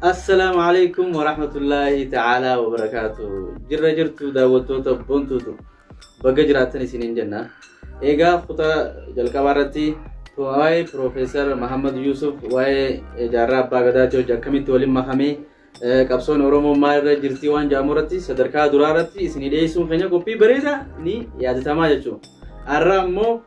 السلام عليكم ورحمة الله تعالى وبركاته. جرجرتو داوتو تبونتو بجراتني سنين جنة. إيجا خطا جلكبارتي توي بروفيسور محمد يوسف واي جارب باغداتو جاكمي تولي مخامي كابسون أورومو مار جرتي وان جامورتي صدركا درارتي سنين ديسون خنيا كوبي بريدا ني ياد تماجو. أرامو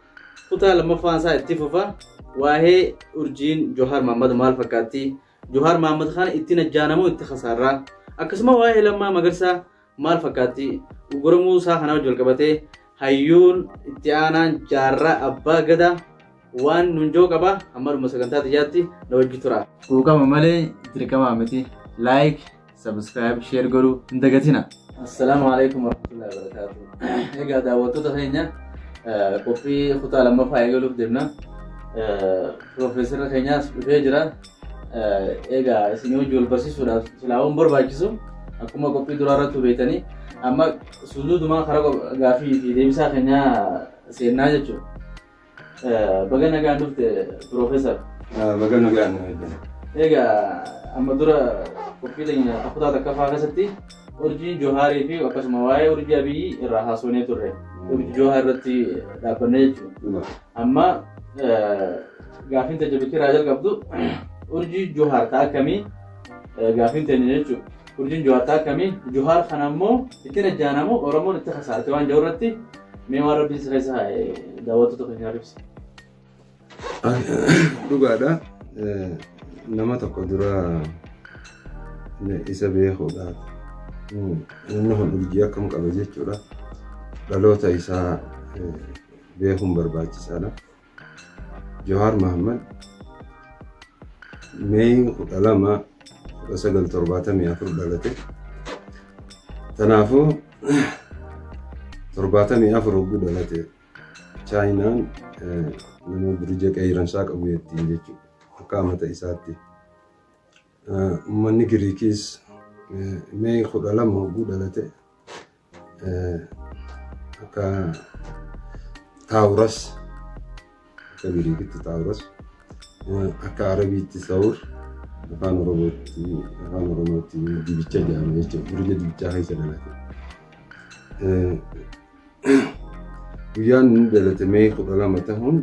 خطا لما فانسا اتفوفا واهي أرجين جوهر محمد مال فكاتي جوهر محمد خان اتنا جانمو اتخسارا اكسما واهي لما مغرسا مال فكاتي وغرمو سا خنا جولقبته هيون اتيانا جارا ابا غدا وان نونجو قبا امر مسغنتا تجاتي نوجترا وكما مالي تركما امتي لايك سبسكرايب شير غرو اندغتينا. السلام عليكم ورحمه الله وبركاته. ايغا داوتو تخينا كوبي خطا لما فايغلو دبنا بروفيسور خينا بيجرا إيجا سنيو جول برسي سلاهم برباجسو أكما كوبي دولار تبيتني أما سلو دما خرق غافي في ديمسا خنيا سيرنا جتشو بغنا غاندوف بروفيسور بغنا غاندوف إيجا أما دورا كوبي لين أخذها تكفى ستي أرجين جوهاري في وقت مواي أرجي أبي راها سوني توري أرجي جوهار رتي دابنيجو أما غافين تجربتي راجل قبضو أرجي جوهر تاكمي غافين تنينجو أرجي جوهر تاكمي جوهر خنامو اتنا جانمو أورمو نتخسارت وان جورتي ميوار ربي سخيسا دعوتو تخيني عرفسي دوغادا نما تقدرا إسا بيخو غاد إنهم أرجيا كم قبجي جورا لالوتا إسا بيخم برباجي سانا جوهر محمد مي خلما وسجل ترباته ميافر دلته تنافو ترباته ميافر وجود دلته چاينا نمو برجع كيران ساق أبوي تيجي كامة إساتي من نجريكيس مي خلما وجود دلته كا تاورس كبيريك تاورس akka arabiitti sawur afaan oromootti dibicha jedhama jechuudha. Burja dibichaa keessa dhalate. Guyyaan inni dhalate Mee 12 ta'uun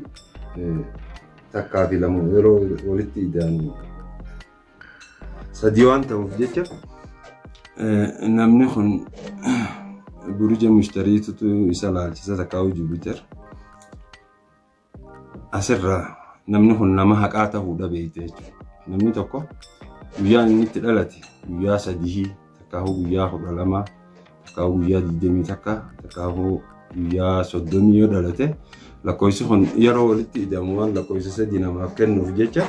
takkaa fi lama yeroo walitti ida'an sadii waan ta'uuf jecha namni kun burja mushtariitutu isa laalchisa takkaa'u Jupiter asirraa namni kun nama haqaa ta'uu dhabeeyte jechuudha. Namni tokko guyyaan inni itti dhalate guyyaa 3 takkaa'u guyyaa 12 takkaa'u guyyaa 20 takkaa'u guyyaa 30 yoo dhalate lakkoofsi kun yeroo walitti ida'amu waan lakkoofsa 3 namaaf kennuuf jecha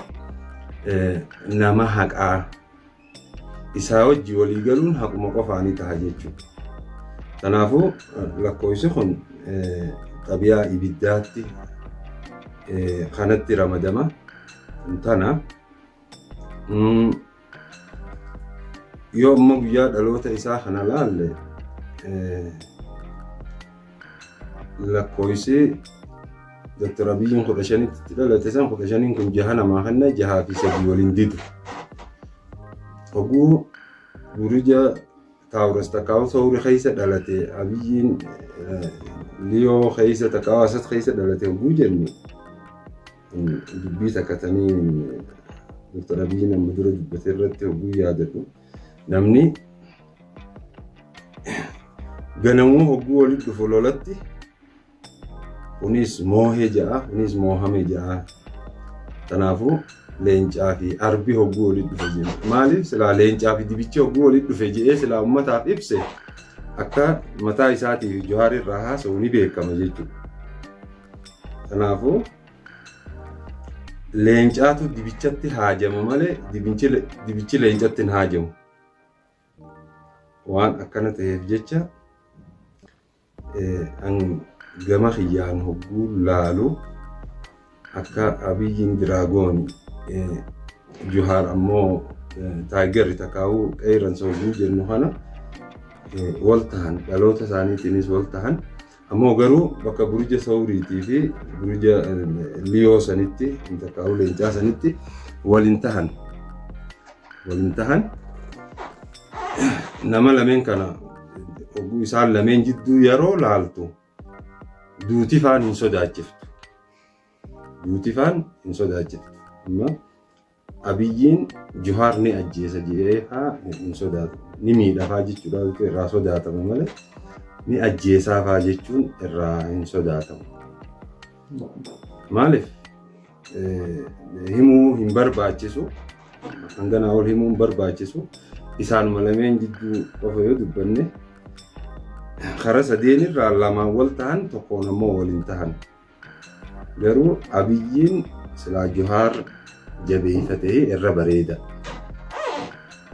nama haqaa isaa wajji walii galuun haquma qofaanii ta'a jechuudha. Kanaafuu lakkoofsi kun xabiyaa ibiddaatti kanatti ramadama tana yoo amma guyyaa dhaloota isaa kana laalle lakkoofsi Dr. Abiyyiin 15tti dhalate san 15 kun jaha namaa kanna jahaa fi 3 waliin didu oguu burja taawuras takkaa'u sawri keessa dhalate Abiyyiin liyoo keessa takkaa'u asat keessa dhalate oguu jenni dubbii takkatanii Dr. Abiyyiin amma dura dubbate irratti oguu yaadatu namni ganamuu oguu walitti dhufu lolatti kunis moohee ja'a kunis moohame ja'a kanaafuu leencaa fi arbi oguu walitti dhufe jenna maaliif silaa leencaa fi dibichi oguu walitti dhufe jedhee silaa ummataaf ibse akka mataa isaatii fi Johaar irraa haasa'u ni beekama jechuudha. Kanaafuu leencaatu dibichatti haajama malee dibichi leencatti hin haajamu. Waan akkana ta'eef jecha gama khiyyaan hogguu laalu akka Abiyyiin Diraagoon Johaar ammoo Taayigarri takkaa'uu qeeransa hogguu jennu kana wal tahan dhaloota isaaniitiinis wal tahan ammoo garuu bakka burja Sawriitii fi burja Liyoo sanitti takkaa'uu leencaa sanitti waliin tahan waliin tahan nama lameen kana oguu isaan lameen jidduu yeroo laaltu duuti faan hin sodaachiftu. Duuti faan hin sodaachiftu. Amma Abiyyiin Johaar ni ajjeesa jedhee hin sodaatu. Ni miidhafaa jechuudha irraa sodaatama malee ni ajjeesaa faa jechuun irraa hin sodaatamu. Maaliif himuu hin barbaachisu hanganaa ol himuu hin barbaachisu isaan lameen jidduu qofa yoo dubbanne karaa sadeen irraa lamaan wal tahan tokkoon ammoo waliin tahan. Garuu Abiyyiin silaa Johaar jabeeffatee irra bareeda.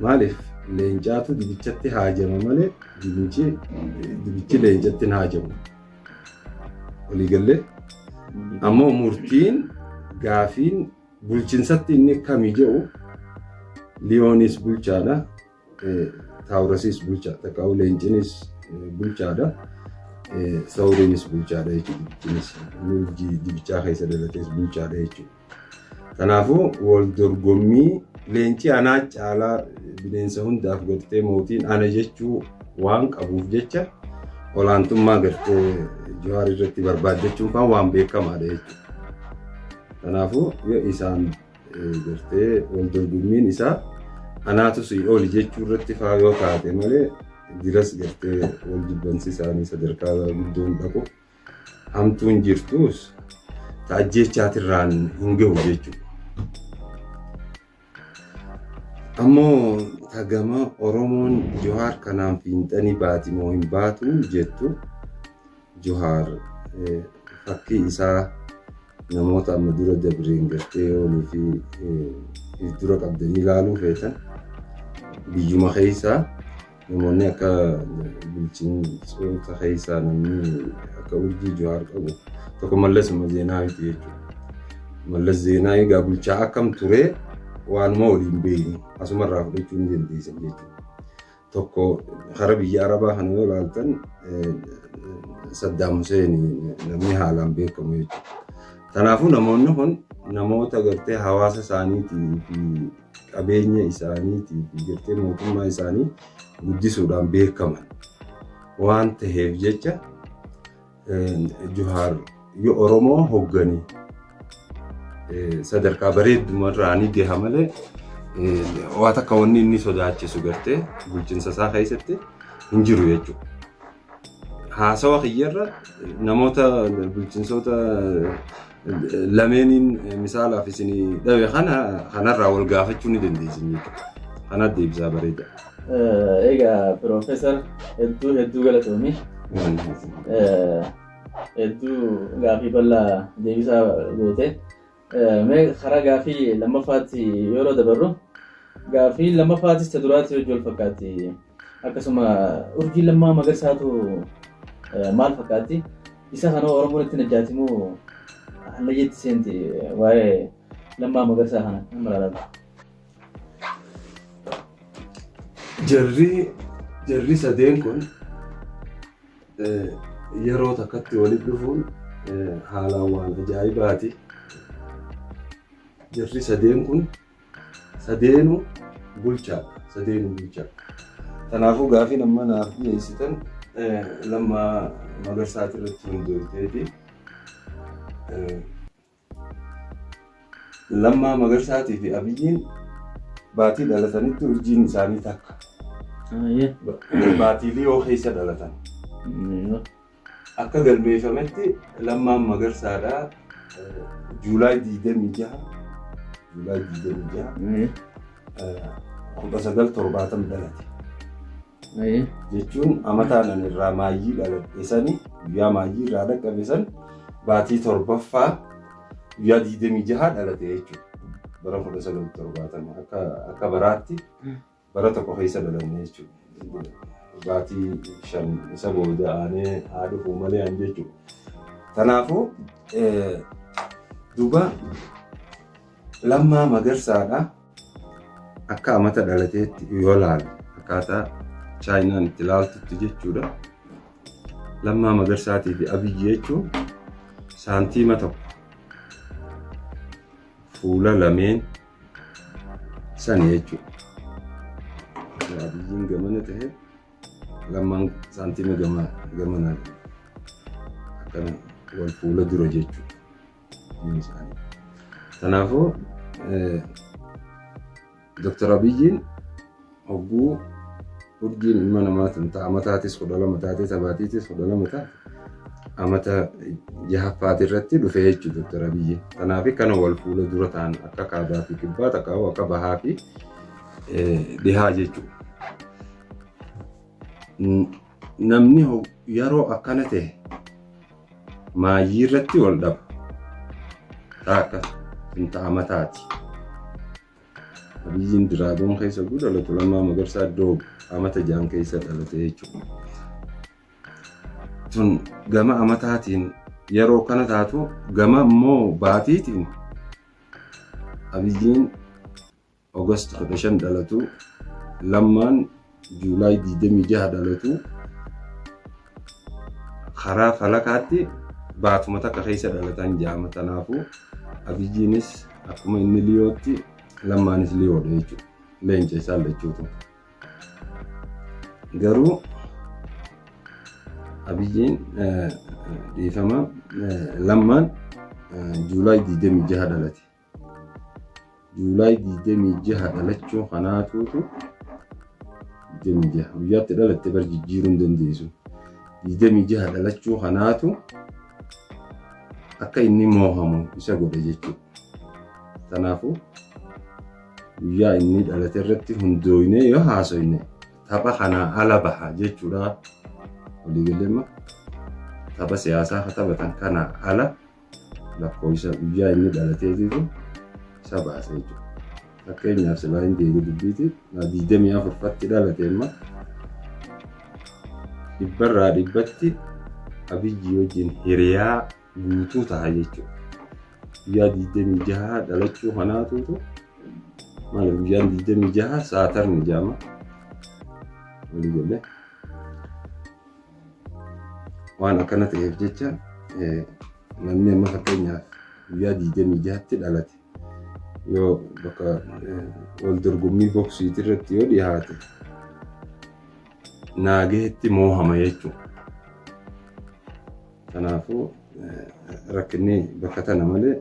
Maaliif leencaatu dibichatti haajama malee dibichi leencatti hin haajamu. Waliigallee ammoo murtiin gaafiin bulchinsatti inni kamii jedhu Liyoonis bulchaadha, Taawurasiis bulchaadha, Takkaa'u Leencinis bulchaadha, Sawuriinis bulchaadha jechuudha. Dibichaa keessa dalatees bulchaadha jechuudha. Kanaafuu wal dorgommii leenci anaa caalaa bineensa hundaaf gartee mootiin ana jechuu waan qabuuf jecha olaantummaa gartee Johaar irratti barbaaddachuun kan waan beekamaadha jechuudha. Kanaafuu yoo isaan gartee wal dorgommiin isaa anaatu si oli jechuu irratti faa yoo taate malee diras gartee wal jibbansi isaanii sadarkaa guddoon dhaqu hamtuun jirtus taajjechaatirraan hin gahu jechuudha. Ammoo tagama Oromoon Johaar kanaan fiinxanii baati moo hin baatu jettu Johaar fakkii isaa namoota amma dura dabreen gartee olii fi dura qabdanii ilaaluu feetan biyyuma keessaa namoonni akka bulchiinsa keessaa namni akka urjii Johaar qabu tokko Mallas Zeenaawiiti jechuudha. Mallas Zeenaawi egaa bulchaa akkam ture waanuma waliin beeynu asumarraa fudhachuu hin dandeessan jechuudha. Tokko karaa biyya Arabaa kana yoo ilaaltan Saddaam Huseen namni haalaan beekamu jechuudha. Kanaafuu namoonni kun namoota gartee hawaasa isaaniitii fi qabeenya isaaniitii fi gartee mootummaa isaanii guddisuudhaan beekaman waan ta'eef jecha Johaar yoo Oromoo hogganii sadarkaa bareeddumarraa ni gaha malee waan akka wanni inni sodaachisu gartee bulchiinsa isaa keessatti hin jiru jechuudha. Haasawa kiyyarra namoota bulchiinsoota lameeniin misaalaaf isinii dhabe kanarraa wal gaafachuu ni dandeessin jechuudha. Kana deebisaa bareeda. Egaa Piroofeesar hedduu galatoomii. Hedduu gaafii bal'aa deebisaa goote. Mee karaa gaafii lammaffaatti yeroo dabarru gaafii lammaffaattis ta duraatti hojii wal fakkaatti. Akkasuma urjii lammaa magarsaatu maal fakkaatti? Isa kana Oromoon itti najjaatimoo hallayyeetti seenti waa'ee lammaa magarsaa kana maraalatu. Jarri sadeen kun yeroo takkatti walitti dhufuun haalaan waan ajaa'ibaati. Jarri sadeen kun sadeenuu bulchaadha. Kanaafuu gaafii nama naaf dhiyeessitan lammaa magarsaati irratti hundoofteeti. Lammaa Magarsaatii fi Abiyyiin baatii dhalatanitti urjiin isaanii takka. Baatii Liyoo keessa dhalatan. Akka galmeeffametti Lammaan Magarsaadhaa Juulaay 26 1970 dhalate. Jechuun amataan irraa maayyii dhaladheessanii guyyaa maayyii irraa dhaqqabeessan baatii torbaffaa guyyaa 26 dhalate jechuudha. Bara 1970 akka baraatti bara tokko keessa dhalanne jechuudha. Baatii 5 isa booda aanee haadhufuu malee an jechuudha. Kanaafuu duuba Lammaa Magarsaadhaa akka amata dhalateetti yoo ilaalu akkaataa Chaayinaan itti ilaaltutti jechuudha. Lammaa Magarsaatii fi Abiyyi jechuun saantiima tokko fuula lameen san jechuudha. abiyyiin gamana ta'e lammaan saantima gamana akkana wal fuula dura jechuudha. Kanaafuu Dr. Abiyyiin hogguu urjiin ilma namaatiin ta'a amataatis 12 taatee sabaatiitis 12 taate amata jahaffaati irratti dhufe jechuudha Dr. Abiyyiin. Kanaaf kana wal fuula dura ta'an akka kaabaa fi kibbaa takkaa'u akka bahaa fi dhihaa jechuudha. Namni yeroo akkana ta'e maayii irratti wal dhaba. Taakka ta'a amataati. Abiyyiin diraagoon keessa dhalatu Lammaa Magarsaa iddoo amata jaan keessa dhalate jechuudha. Tun gama amataatiin yeroo kana taatu gama immoo baatiitiin Abiyyiin August 15 dhalatu Lammaan Juulaay 26 dhalatu karaa falakaatti baatuma takka keessa dhalatan jaama. Kanaafuu Abiyyiinis akkuma inni liyootti Lammaanis liyoodha jechuudha. Leenca isaa lachuutu. Garuu Abiyyiin dhiifama Lammaan Juulaay 26 dhalate. Juulaay 26 dhalachuu kanaatuutu 26 guyyaatti dhalatte bar jijjiiruu hin dandeessu. 26 dhalachuu kanaatu akka inni moohamu isa godhe jechuudha. Kanaafuu guyyaa inni dhalate irratti hundooyne yoo haasoyne tapha kanaa ala baha jechuudha. Waliigalema tapha siyaasaa taphatan kanaa ala lakkoofsa guyyaa inni dhalateetiitu isa baasa jechuudha. Fakkeenyaaf silaa hin deebi'u dubbiiti 24ffatti dhalate imma dhibbarraa dhibbatti Abiyyi wajjin hiriyaa guutuu ta'a jechuudha. Guyyaa 26 dhalachuu kanaatuutu maal guyyaan 26 Saatarni jaama. Waliigalee waan akkana ta'eef jecha namni amma fakkeenyaaf guyyaa 26tti dhalate yoo bakka wal dorgommii boksiitii irratti yoo dhiyaate naageetti moohama jechuudha. Kanaafuu rakkinni bakka tana malee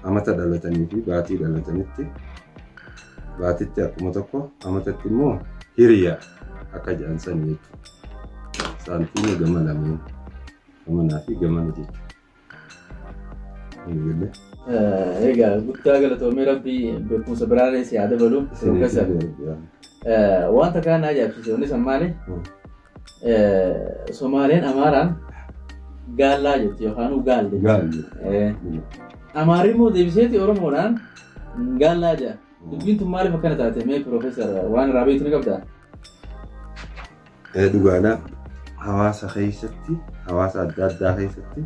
amata dhalatanii fi baatii dhalatanitti baatitti akkuma tokko amatatti immoo hiriyaa akka jaansan jechuudha. Saantiima gama lameen gamanaa fi gamana jechuudha. Egaa guddaa galatoomee Rabbii beekumsa biraanis yaada baluun Profeesar wanta kaan ajaa'ibsiise wanni sammaani Somaaleen Amaaraan gaallaa jetti yookaan gaalde. Amaarri immoo deebiseeti Oromoodhaan gaallaa jedha. Dubbiin tun maaliif akkana taate mee Profeesar waan irraa beektu ni qabdaa? Dhugaadhaa hawaasa keessatti hawaasa adda addaa keessatti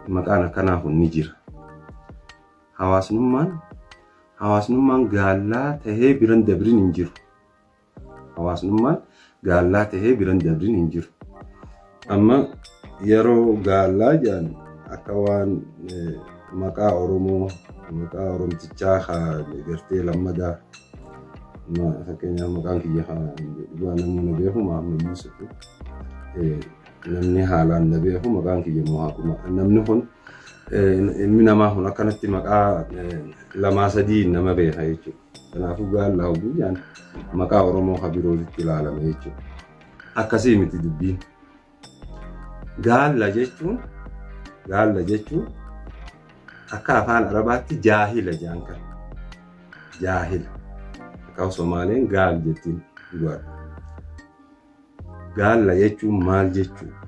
maqaan akkanaa kun ni jira. Hawaasnummaan gaallaa tahee biran dabrin hin jiru. Hawaasnummaan gaallaa tahee biran dabrin hin jiru. Amma yeroo gaallaa jedhan akka waan maqaa Oromoo maqaa Oromtichaa gartee lammadaa fakkeenyaaf maqaan kiyya waan namni beeku Mahammad Yusuf namni haalaan na beeku maqaan kiyya Mohaaquma. Namni kun ilmi namaa kun akkanatti maqaa lamaa sadii nama beeka jechuudha. Kanaafuu gaallaa guyyaan maqaa Oromoo kabirootitti ilaalama jechuudha. Akkasii miti dubbiin. Gaalla jechuun akka afaan Arabaatti jaahila jaan kan. Jaahila. Akka Somaaleen gaal jettiin dhugaadha. Gaalla jechuun maal jechuudha?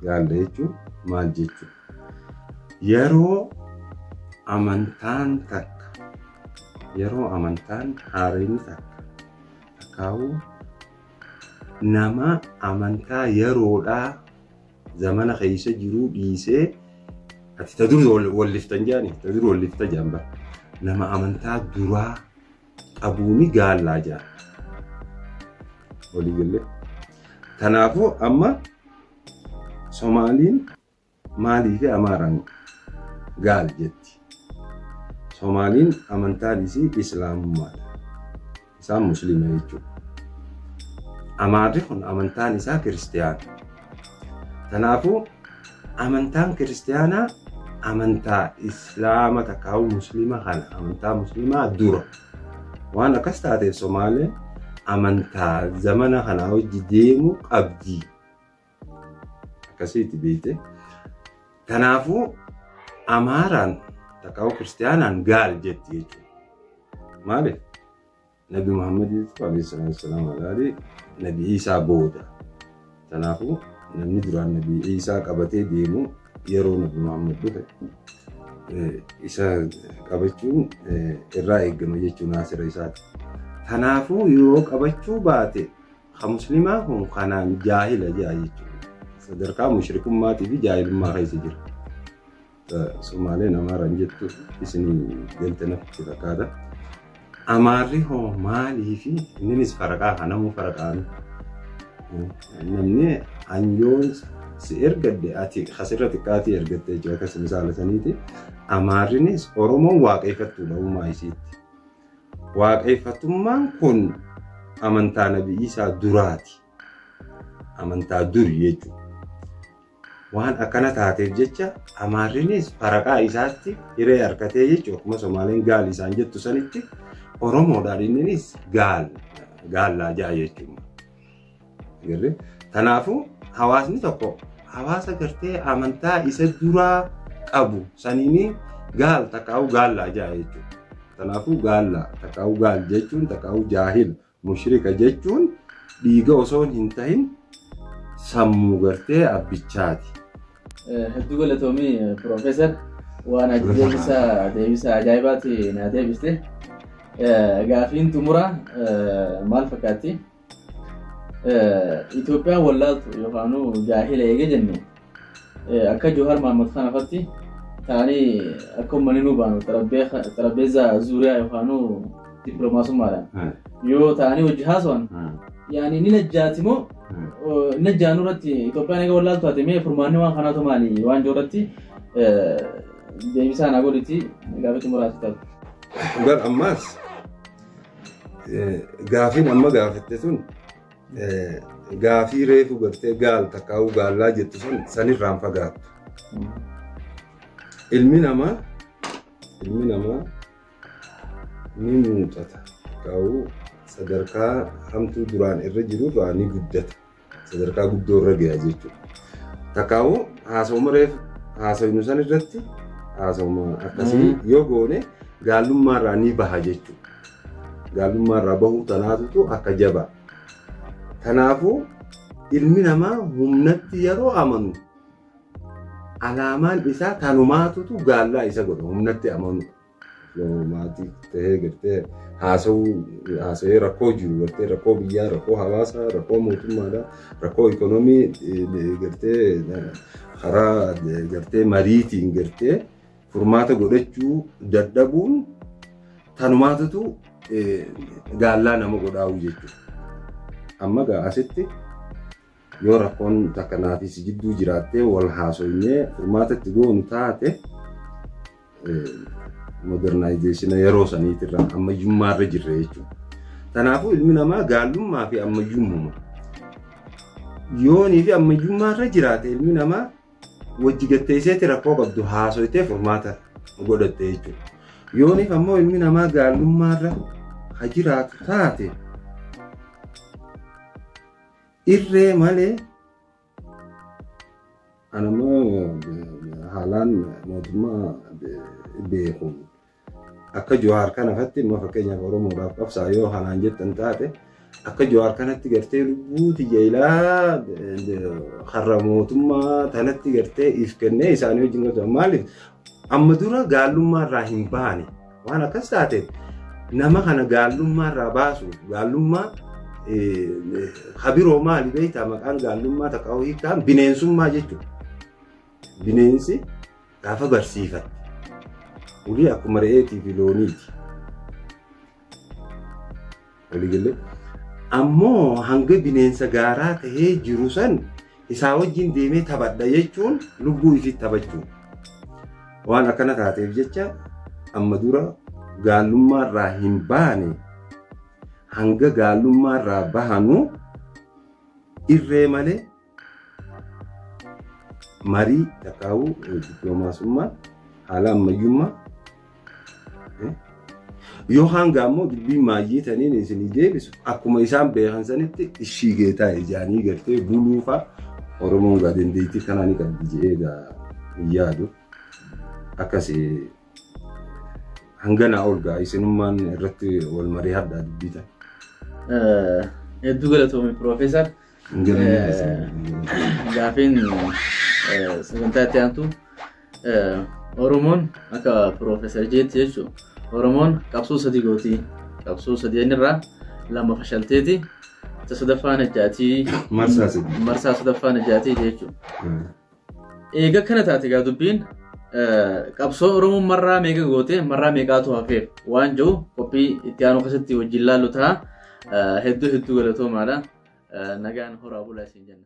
Gaalla jechuun maal jechuudha? Yeroo amantaan haaraan takka takkaa'uu nama amantaa yeroodhaa zamana keessa jiru dhiisee ati tadur walliftan jaani tadur wallifta jamba nama amantaa duraa qabuuni gaallaa jaa. Waliigalee kanaafuu amma Somaaliin maalii fi Amaaraan gaal jetti. Somaaliin amantaan isii Islaamummaadha. isaan Musliima jechuudha. Amaarri kun amantaan isaa Kiristiyaana. Kanaafuu amantaan Kiristiyaanaa amantaa Islaama takkaa'u Musliima kana amantaa Musliimaa dura. Waan akkas taateef Somaaleen amantaa zamana kana hojii deemu qabdi. Akkasitti beekte. Kanaafuu Amaaraan takkaa'u Kiristiyaanaan gaal jetti jechuudha. Maaliif? Nabi Muhammad alayhi salaam alaali Nabi Isaa booda. Kanaafuu namni duraan Nabi Isaa qabatee deemu yeroo Nabi Muhammad dhufe isa qabachuun irraa eegama jechuun asira isaati. Kanaafuu yoo qabachuu baate Musliimaa kun kanaan jaahila jaa jechuudha. Sadarkaa mushrikummaati fi jaahilummaa keessa jira. Somaaleen Amaaraan jettu isinii galta nafti fakkaata. Amaarri hoo maalii fi innis faraqaa kanamu faraqaan namni anyoon si ergadde ati khasirra xiqqaati ergatte jechuudha akkas misaala saniiti. Amaarrinis Oromoon waaqeffattuudha uumaa isiitti. Waaqeffattummaan kun amantaa Nabi Isaa duraati. Amantaa duri jechuudha. Waan akkana taateef jecha Amaarrinis faraqaa isaatti hiree harkatee jechuudha. Akkuma Somaaleen gaal isaan jettu sanitti Oromoodhaan innis gaallaa jaa jechuudha. Kanaafuu hawaasni tokko hawaasa gartee amantaa isa duraa qabu saniini gaal takkaa'u gaallaa jaa jechuudha. Kanaafuu gaallaa takkaa'u gaal jechuun takkaa'u jaahil mushrika jechuun dhiiga osoo hin tahin sammuu gartee abbichaati. Hedduu galatoomii Profeesar waan deebisa ajaa'ibaati na deebiste. Gaafiin xumura maal fakkaatti? Itoophiyaan wallaaltu yookaan jaahila eegee jenne akka Jawahar Mahmud kana fatti taanii akka uummanni nu baanu xarapheezaa zuuriyaa yookaan dippiloomaasummaadhaan yoo taanii hojii haasa'an yaani ni najjaati moo najjaanuu irratti Itoophiyaan eega wallaaltu ati mee furmaanni waan kanaatu maali waan jiru irratti deebisaa naa godhiti gaafii xumuraati taatu. Gar ammaas gaafiin amma gaafatte sun gaafii reefu gartee gaal takkaa'u gaallaa jettu sun sanirraan fagaattu. Ilmi namaa ni muuxata ta'uu sadarkaa hamtuu duraan irra jirurraa ni guddata. Sadarkaa guddoo irra gahaa jechuudha. Takkaa'u haasawuma reefu haasawinu san irratti haasawuma akkasii yoo goone gaallummaarraa ni baha jechuudha. Gaallummaarraa bahuu tanaatutu akka jabaa. Kanaafuu ilmi namaa humnatti yeroo amanu alaamaan isaa tanumaatutu gaallaa isa godha humnatti amanu. Maatii ta'ee gartee haasawee rakkoo jiru gartee rakkoo biyyaa, rakkoo hawaasaa, rakkoo mootummaadhaa, rakkoo ikonoomii gartee karaa gartee mariitiin gartee furmaata godhachuu dadhabuun tanumaatutu gaallaa nama godhaa'u jechuudha. Amma asitti yoo rakkoon takka naafis jidduu jiraattee wal haasofnee furmaata itti goonu taate modernizaationa yeroo saniitirraa ammayyummaarra jirre jechuudha. Kanaafuu ilmi namaa gaallummaa fi ammayyummaa yoonii fi ammayyummaarra jiraate ilmi namaa wajji gatteesseeti rakkoo qabdu haasofitee furmaata godhatte jechuudha. Yooniif ammoo ilmi namaa gaallummaarra ha jiraatu taate irree malee anammoo haalaan mootummaa beekuun akka Jawaar kana fatti immoo fakkeenyaaf Oromoodhaaf qabsaa yoo hanaan jettan taate akka Jawaar kanatti gartee lubbuu tiyyailaa har'a mootummaa tanatti gartee if kennee isaanii wajjin gatu maaliif amma dura gaallummaarraa hin baane waan akkas taate nama kana gaallummaarraa baasu gaallummaa habiroo maali beektaa maqaan gaallummaa takkaa'u hiikaan bineensummaa jechuudha. Bineensi gaafa barsiifate ulii akkuma re'eetii fi looniiti. Waliigalee ammoo hanga bineensa gaaraa ta'ee jiru san isaa wajjin deemee taphadha jechuun lubbuu ifi taphachuun waan akkana taateef jecha amma dura gaallummaarraa hin baane hanga gaalummaa irraa bahanu irree malee marii takkaa'u dippiloomaasummaa haala ammayyummaa yoo hanga ammoo dubbii maayyii taniin isin deebisu akkuma isaan beekan sanitti ishii geetaa ijaanii gartee buluufa Oromoon gaa dandeettii kanaan qabdi jedhee yaadu akkasii hangana ol gaa isinummaan irratti wal marii haddaa dubbitan. Hedduu galatoomii Piroofeesar. Gaafiin sagantaa itti aantu Oromoon akka Piroofeesar jeetti jechuudha. Oromoon qabsoo sadii gooti. Qabsoo sadii irraa lama fashalteeti. Isa sadaffaan ajjaatii marsaa sadaffaan ajjaatii jechuudha. Eega kana taate gaa dubbiin qabsoo Oromoon marraa meeqa goote marraa meeqaatu hafeef waan jiru qophii itti aanu keessatti wajjin laallu ta'a. Hedduu galatoomaadha. Nagaan horaa bulaa isin jenna.